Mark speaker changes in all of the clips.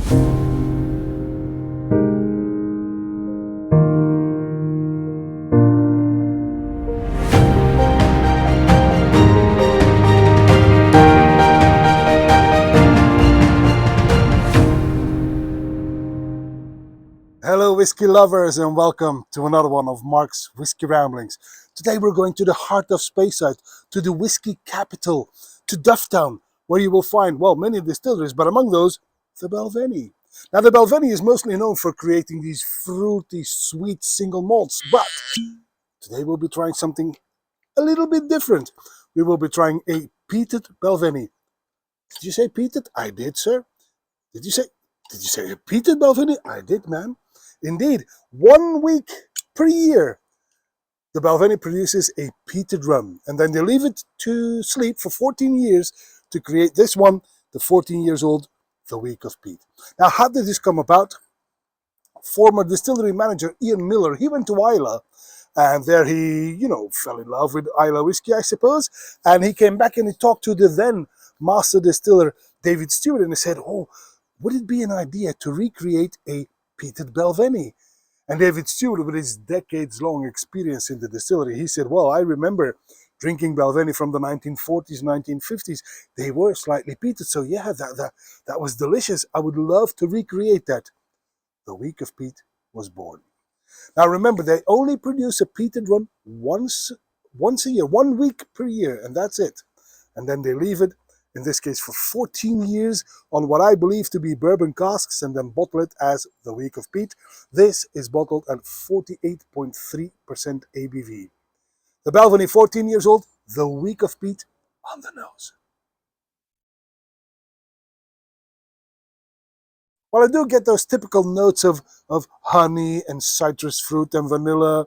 Speaker 1: Hello whiskey lovers and welcome to another one of Mark's Whiskey Ramblings. Today we're going to the heart of Speyside, to the whiskey capital, to Dufftown, where you will find, well, many distilleries, but among those, the Balvenie. Now the Balvenie is mostly known for creating these fruity, sweet single malts, but today we'll be trying something a little bit different. We will be trying a peated Balvenie. Did you say peated? I did, sir. Did you say a peated Balvenie? I did, man. Indeed, 1 week per year, the Balvenie produces a peated rum, and then they leave it to sleep for 14 years to create this one, the 14 years old, the week of peat. Now, how did this come about? Former distillery manager Ian Millar, he went to Islay, and there he, fell in love with Islay whiskey, I suppose, and he came back and he talked to the then master distiller David Stewart, and he said, oh, would it be an idea to recreate a peated Balvenie? And David Stewart, with his decades-long experience in the distillery, he said, well, I remember drinking Balvenie from the 1940s, 1950s. They were slightly peated, so yeah, that was delicious. I would love to recreate that. The week of peat was born. Now remember, they only produce a peated run once a year, 1 week per year, and that's it. And then they leave it, in this case for 14 years, on what I believe to be bourbon casks, and then bottle it as the week of peat. This is bottled at 48.3% ABV. The Balvenie, 14 years old, the week of peat, on the nose. Well, I do get those typical notes of honey and citrus fruit and vanilla,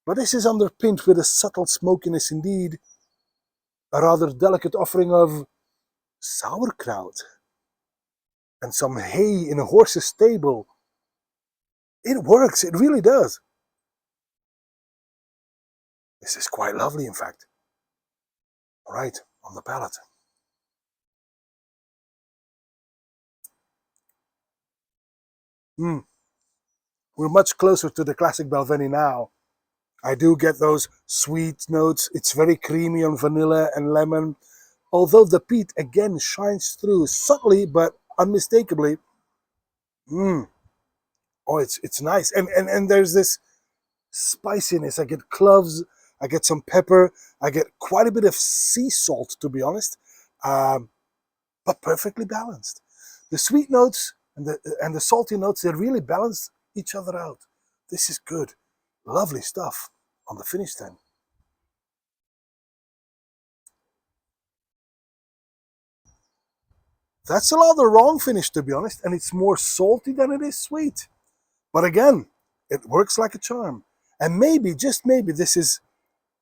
Speaker 1: but this is underpinned with a subtle smokiness indeed, a rather delicate offering of sauerkraut and some hay in a horse's stable. It works, it really does. This is quite lovely, in fact. All right, on the palate. We're much closer to the classic Balvenie now. I do get those sweet notes. It's very creamy on vanilla and lemon, although the peat again shines through subtly but unmistakably. Oh, it's nice. And there's this spiciness. I get cloves, I get some pepper, I get quite a bit of sea salt, to be honest, but perfectly balanced. The sweet notes and the salty notes, they really balance each other out. This is good. Lovely stuff on the finish then. That's a rather wrong finish, to be honest, and it's more salty than it is sweet. But again, it works like a charm. And maybe, just maybe, this is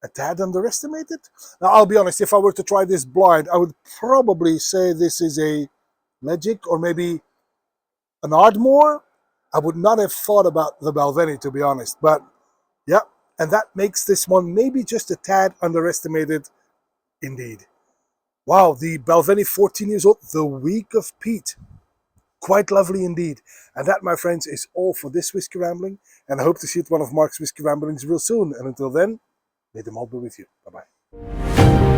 Speaker 1: a tad underestimated. Now, I'll be honest, if I were to try this blind, I would probably say this is a Legic or maybe an Ardmore. I would not have thought about the Balvenie, to be honest. But, yeah, and that makes this one maybe just a tad underestimated indeed. Wow, the Balvenie, 14 years old, the week of peat. Quite lovely indeed. And that, my friends, is all for this Whiskey Rambling. And I hope to see you at one of Mark's Whiskey Ramblings real soon. And until then, may the malt be with you. Bye-bye.